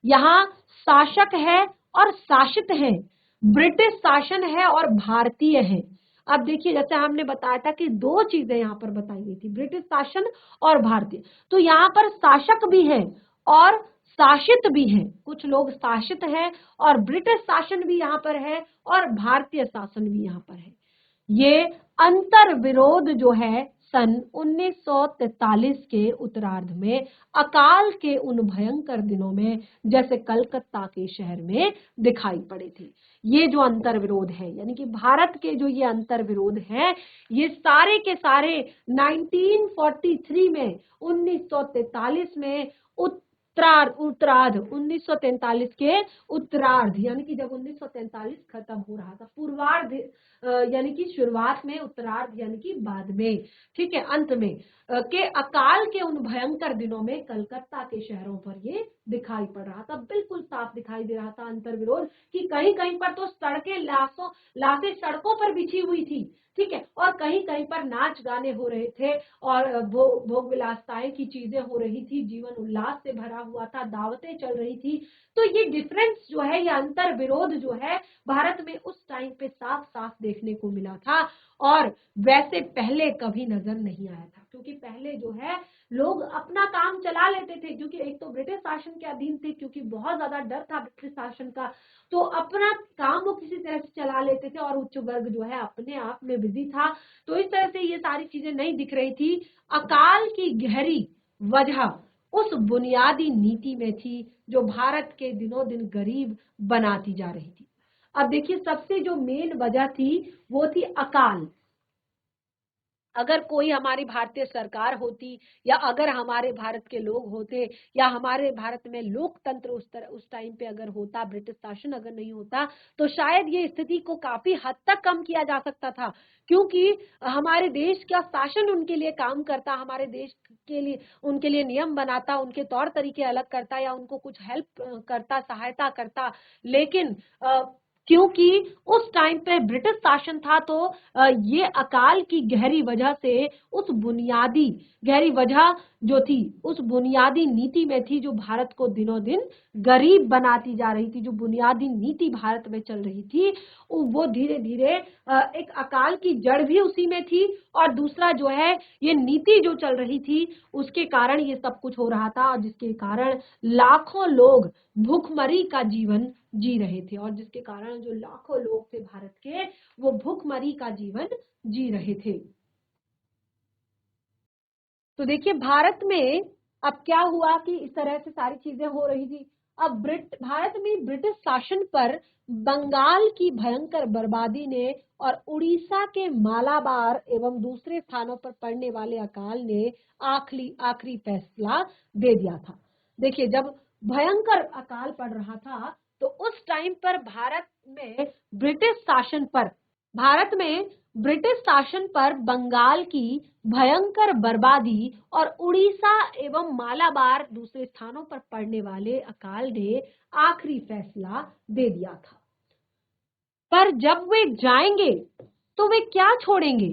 यहाँ शासक है और शासित है, ब्रिटिश शासन है और भारतीय है। अब देखिए, जैसे हमने बताया था कि दो चीजें यहाँ पर बताई गई थी, ब्रिटिश शासन और भारतीय। तो यहाँ पर शासक भी है और शासित भी है, कुछ लोग शासित हैं, और ब्रिटिश शासन भी यहाँ पर है और भारतीय शासन भी यहाँ पर है। ये अंतर विरोध जो है सन 1943 के उत्तरार्ध में अकाल के उन भयंकर दिनों में जैसे कलकत्ता के शहर में दिखाई पड़े थे। ये जो अंतर विरोध है, यानी कि भारत के जो ये अंतर विरोध है, ये सारे के सारे 1943 में, 1943 में उत्तरार्ध 1943 के उत्तरार्ध, यानी कि जब 1943 खत्म हो रहा था, पूर्वार्ध यानी कि शुरुआत में, उत्तरार्ध यानी कि बाद में, ठीक है, अंत में के अकाल के उन भयंकर दिनों में कलकत्ता के शहरों पर ये दिखाई पड़ रहा था। बिल्कुल साफ दिखाई दे रहा था अंतर विरोध, कि कहीं कहीं पर तो सड़कें लाशें सड़कों पर बिछी हुई थी, ठीक है, और कहीं कहीं पर नाच गाने हो रहे थे, और भोग विलासताएं की चीजें हो रही थी, जीवन उल्लास से भरा हुआ था, दावतें चल रही थी। तो ये डिफरेंस जो है, ये अंतर विरोध जो है, भारत में उस टाइम पे साफ साफ देखने को मिला था, और वैसे पहले कभी नजर नहीं आया था। क्योंकि पहले जो है लोग अपना काम चला लेते थे, क्योंकि एक तो ब्रिटिश शासन के अधीन थे, क्योंकि बहुत ज्यादा डर था ब्रिटिश शासन का, तो अपना काम वो किसी तरह से चला लेते थे, और उच्च वर्ग जो है अपने आप में बिजी था। तो इस तरह से ये सारी चीजें नहीं दिख रही थी। अकाल की गहरी वजह उस बुनियादी नीति में थी जो भारत के दिनों दिन गरीब बनाती जा रही थी। अब देखिए, सबसे जो मेन वजह थी वो थी अकाल। अगर कोई हमारी भारतीय सरकार होती, या अगर हमारे भारत के लोग होते, या हमारे भारत में लोकतंत्र उस टाइम पे अगर होता, ब्रिटिश शासन अगर नहीं होता, तो शायद ये स्थिति को काफी हद तक कम किया जा सकता था। क्योंकि हमारे देश का शासन उनके लिए काम करता, हमारे देश के लिए उनके लिए नियम बनाता, उनके तौर तरीके अलग करता, या उनको कुछ हेल्प करता, सहायता करता। लेकिन क्योंकि उस टाइम पे ब्रिटिश शासन था, तो ये अकाल की गहरी वजह से उस बुनियादी गहरी वजह जो थी, उस बुनियादी नीति में थी जो भारत को दिनों दिन गरीब बनाती जा रही थी। जो बुनियादी नीति भारत में चल रही थी, वो धीरे धीरे एक अकाल की जड़ भी उसी में थी, और दूसरा जो है, ये नीति जो चल रही थी उसके कारण ये सब कुछ हो रहा था, और जिसके कारण लाखों लोग भूखमरी का जीवन जी रहे थे, और जिसके कारण जो लाखों लोग थे भारत के, वो भूखमरी का जीवन जी रहे थे। तो देखिए, भारत में अब क्या हुआ कि इस तरह से सारी चीजें हो रही थी। अब भारत में ब्रिटिश शासन पर बंगाल की भयंकर बर्बादी ने और उड़ीसा के मालाबार एवं दूसरे स्थानों पर पड़ने वाले अकाल ने आखिरी फैसला दे दिया था। देखिए, जब भयंकर अकाल पड़ रहा था, तो उस टाइम पर भारत में ब्रिटिश शासन पर बंगाल की भयंकर बर्बादी और उड़ीसा एवं मालाबार दूसरे स्थानों पर पड़ने वाले अकाल ने आखिरी फैसला दे दिया था। पर जब वे जाएंगे तो वे क्या छोड़ेंगे?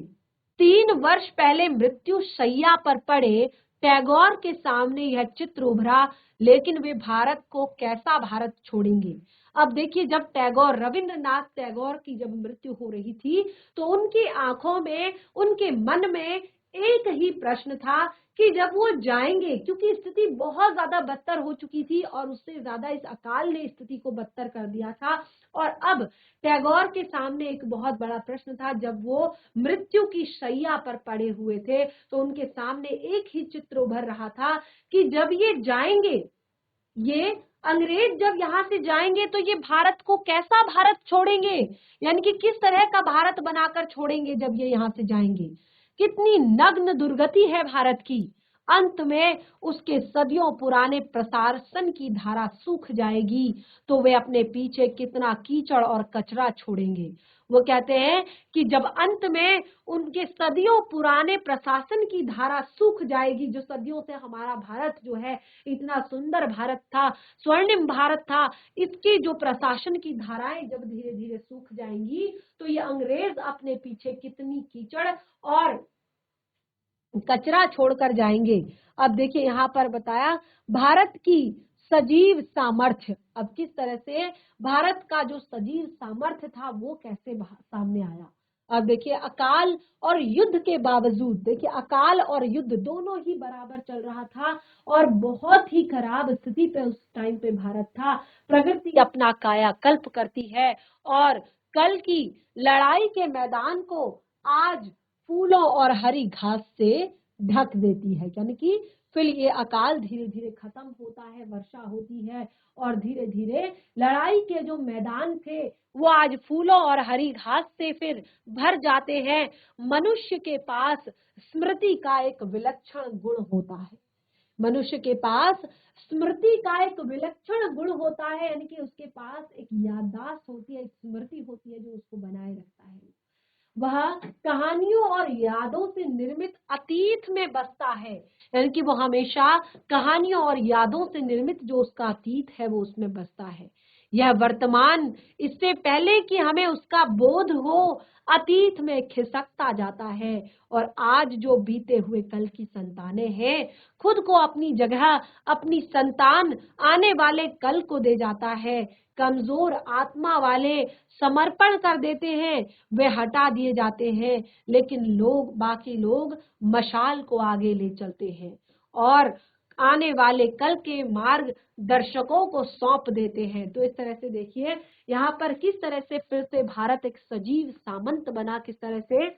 3 वर्ष पहले मृत्यु शैया पर पड़े टैगोर के सामने यह चित्र उभरा, लेकिन वे भारत को कैसा भारत छोड़ेंगे? अब देखिए, जब टैगोर, रविंद्रनाथ टैगोर की जब मृत्यु हो रही थी तो उनकी आंखों में, उनके मन में एक ही प्रश्न था कि जब वो जाएंगे, क्योंकि स्थिति बहुत ज्यादा बदतर हो चुकी थी और उससे ज्यादा इस अकाल ने स्थिति को बदतर कर दिया था। और अब टैगोर के सामने एक बहुत बड़ा प्रश्न था। जब वो मृत्यु की शैया पर पड़े हुए थे तो उनके सामने एक ही चित्र उभर रहा था कि जब ये जाएंगे, ये अंग्रेज जब यहाँ से जाएंगे तो ये भारत को कैसा भारत छोड़ेंगे, यानी कि किस तरह का भारत बनाकर छोड़ेंगे जब ये यहाँ से जाएंगे। कितनी नग्न दुर्गति है भारत की। अंत में उसके सदियों पुराने प्रशासन की धारा सूख जाएगी तो वे अपने पीछे कितना कीचड़ और कचरा छोड़ेंगे। वो कहते हैं कि जब अंत में उनके सदियों पुराने प्रशासन की धारा सूख जाएगी, जो सदियों से हमारा भारत जो है इतना सुंदर भारत था, स्वर्णिम भारत था, इसकी जो प्रशासन की धाराएं जब धीरे धीरे सूख जाएंगी तो ये अंग्रेज अपने पीछे कितनी कीचड़ और कचरा छोड़कर जाएंगे। अब देखिए यहाँ पर बताया भारत की सजीव सामर्थ्य। अब किस तरह से भारत का जो सजीव सामर्थ्य था वो कैसे सामने आया। अब देखिए, अकाल और युद्ध के बावजूद, देखिए अकाल और युद्ध दोनों ही बराबर चल रहा था और बहुत ही खराब स्थिति पे उस टाइम पे भारत था। प्रकृति अपना कायाकल्प करती है और कल की लड़ाई के मैदान को आज फूलों और हरी घास से ढक देती है, यानी कि फिर ये अकाल धीरे धीरे खत्म होता है, वर्षा होती है और धीरे धीरे लड़ाई के जो मैदान थे वो आज फूलों और हरी घास से फिर भर जाते हैं। मनुष्य के पास स्मृति का एक विलक्षण गुण होता है। मनुष्य के पास स्मृति का एक विलक्षण गुण होता है, यानी कि उसके पास एक याददाश्त होती है, एक स्मृति होती है जो उसको बनाए रखता है। वह कहानियों और यादों से निर्मित अतीत में बसता है, यानी कि वो हमेशा कहानियों और यादों से निर्मित जो उसका अतीत है वो उसमें बसता है। यह वर्तमान, इससे पहले कि हमें उसका बोध हो, अतीत में खिसकता जाता है और आज जो बीते हुए कल की संतानें हैं, खुद को अपनी जगह अपनी संतान आने वाले कल को दे जाता है। कमजोर आत्मा वाले समर्पण कर देते हैं, वे हटा दिए जाते हैं, लेकिन बाकी लोग मशाल को आगे ले चलते हैं और आने वाले कल के मार्ग दर्शकों को सौंप देते हैं। तो इस तरह से देखिए यहाँ पर किस तरह से फिर से भारत एक सजीव सामंत बना, किस तरह से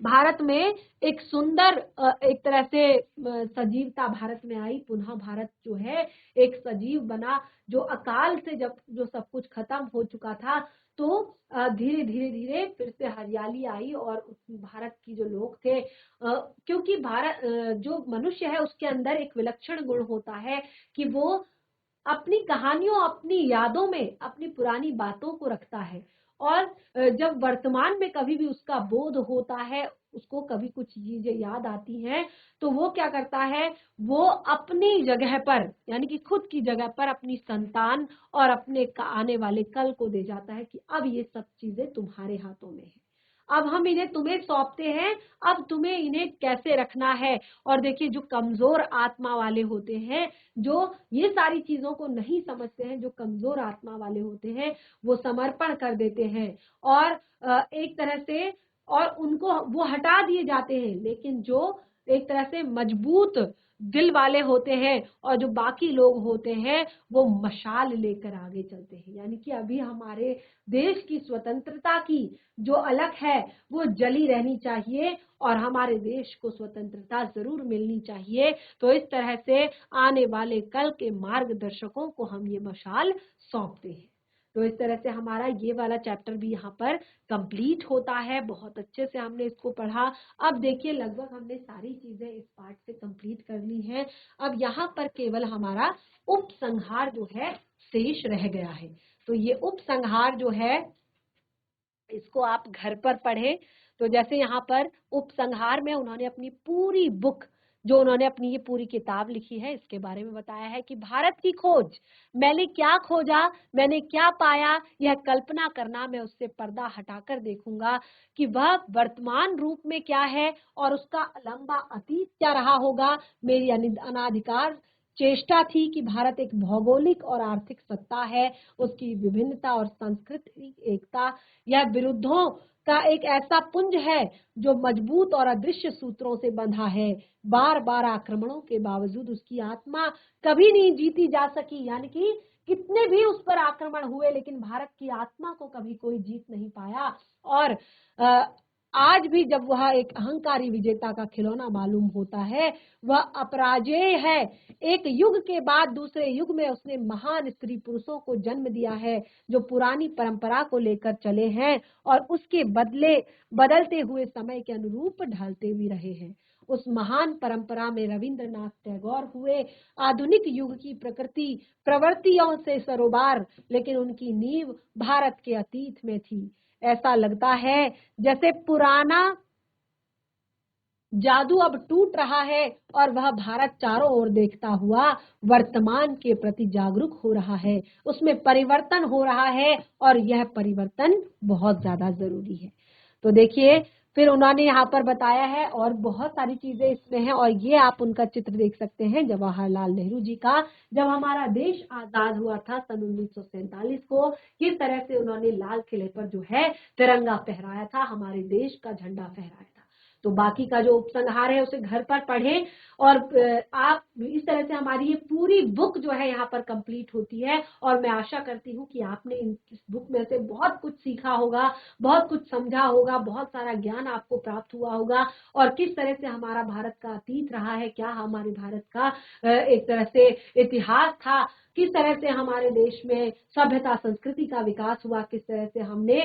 भारत में एक सुंदर एक तरह से सजीवता भारत में आई। पुनः भारत जो है एक सजीव बना, जो अकाल से जब जो सब कुछ खत्म हो चुका था तो धीरे धीरे धीरे फिर से हरियाली आई और भारत की जो लोग थे, क्योंकि भारत जो मनुष्य है उसके अंदर एक विलक्षण गुण होता है कि वो अपनी कहानियों, अपनी यादों में अपनी पुरानी बातों को रखता है और जब वर्तमान में कभी भी उसका बोध होता है, उसको कभी कुछ चीजें याद आती हैं तो वो क्या करता है, वो अपनी जगह पर, यानी कि खुद की जगह पर अपनी संतान और अपने आने वाले कल को दे जाता है कि अब ये सब चीजें तुम्हारे हाथों में है, अब हम इन्हें तुम्हें सौंपते हैं, अब तुम्हें इन्हें कैसे रखना है। और देखिए, जो कमजोर आत्मा वाले होते हैं, जो ये सारी चीजों को नहीं समझते हैं, जो कमजोर आत्मा वाले होते हैं, वो समर्पण कर देते हैं और एक तरह से और उनको वो हटा दिए जाते हैं। लेकिन जो एक तरह से मजबूत दिल वाले होते हैं और जो बाकी लोग होते हैं वो मशाल लेकर आगे चलते हैं, यानी कि अभी हमारे देश की स्वतंत्रता की जो अलख है वो जली रहनी चाहिए और हमारे देश को स्वतंत्रता जरूर मिलनी चाहिए। तो इस तरह से आने वाले कल के मार्गदर्शकों को हम ये मशाल सौंपते हैं। तो इस तरह से हमारा ये वाला चैप्टर भी यहाँ पर कंप्लीट होता है। बहुत अच्छे से हमने इसको पढ़ा। अब देखिए, लगभग हमने सारी चीजें इस पार्ट से कंप्लीट कर ली हैं। अब यहाँ पर केवल हमारा उपसंहार जो है शेष रह गया है। तो ये उपसंहार जो है इसको आप घर पर पढ़ें। तो जैसे यहाँ पर उपसंहार में उन्होंने अपनी पूरी बुक, जो उन्होंने अपनी ये पूरी किताब लिखी है, इसके बारे में बताया है कि भारत की खोज, मैंने क्या खोजा, मैंने क्या पाया, यह कल्पना करना, मैं उससे पर्दा हटाकर देखूंगा कि वह वर्तमान रूप में क्या है और उसका लंबा अतीत क्या रहा होगा। मेरी अनाधिकार चेष्टा थी कि भारत एक भौगोलिक और आर्थिक सत्ता है, उसकी विभिन्नता और सांस्कृतिक एकता, यह विरुद्धों का एक ऐसा पुंज है जो मजबूत और अदृश्य सूत्रों से बंधा है। बार बार आक्रमणों के बावजूद उसकी आत्मा कभी नहीं जीती जा सकी, यानी कि कितने भी उस पर आक्रमण हुए लेकिन भारत की आत्मा को कभी कोई जीत नहीं पाया। और आज भी जब वह एक अहंकारी विजेता का खिलौना मालूम होता है, वह अपराजेय है। एक युग के बाद दूसरे युग में उसने महान स्त्री पुरुषों को जन्म दिया है जो पुरानी परंपरा को लेकर चले हैं और उसके बदले बदलते हुए समय के अनुरूप ढलते भी रहे हैं। उस महान परंपरा में रविंद्रनाथ टैगोर हुए आधुनिक युग की प्रवृत्तियों से सरोबार, लेकिन उनकी नींव भारत के अतीत में थी। ऐसा लगता है जैसे पुराना जादू अब टूट रहा है और वह भारत चारों ओर देखता हुआ वर्तमान के प्रति जागरूक हो रहा है, उसमें परिवर्तन हो रहा है और यह परिवर्तन बहुत ज्यादा जरूरी है। तो देखिए, फिर उन्होंने यहाँ पर बताया है और बहुत सारी चीजें इसमें हैं, और ये आप उनका चित्र देख सकते हैं जवाहरलाल नेहरू जी का, जब हमारा देश आजाद हुआ था सन 1947 को, किस तरह से उन्होंने लाल किले पर जो है तिरंगा फहराया था, हमारे देश का झंडा फहराया था। तो बाकी का जो उपसंहार है उसे घर पर पढ़ें, और आप इस तरह से हमारी ये पूरी बुक जो है यहाँ पर कंप्लीट होती है। और मैं आशा करती हूँ कि आपने इस बुक में से बहुत कुछ सीखा होगा, बहुत कुछ समझा होगा, बहुत सारा ज्ञान आपको प्राप्त हुआ होगा, और किस तरह से हमारा भारत का अतीत रहा है, क्या हमारे भारत का एक तरह से इतिहास था, किस तरह से हमारे देश में सभ्यता संस्कृति का विकास हुआ, किस तरह से हमने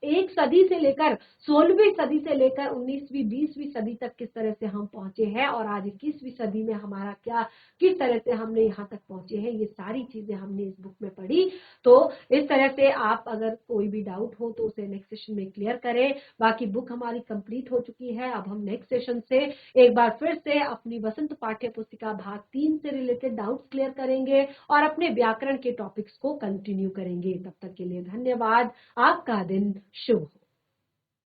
एक सदी से लेकर 16वीं सदी से लेकर 19वीं 20वीं सदी तक किस तरह से हम पहुंचे हैं, और आज 21वीं सदी में हमारा क्या, किस तरह से हमने यहाँ तक पहुंचे हैं, ये सारी चीजें हमने इस बुक में पढ़ी। तो इस तरह से आप अगर कोई भी डाउट हो तो उसे नेक्स्ट सेशन में क्लियर करें। बाकी बुक हमारी कंप्लीट हो चुकी है। अब हम नेक्स्ट सेशन से एक बार फिर से अपनी वसंत पाठ्य पुस्तिका भाग 3 से रिलेटेड डाउट्स क्लियर करेंगे और अपने व्याकरण के टॉपिक्स को कंटिन्यू करेंगे। तब तक के लिए धन्यवाद। आपका दिन शुभ हो।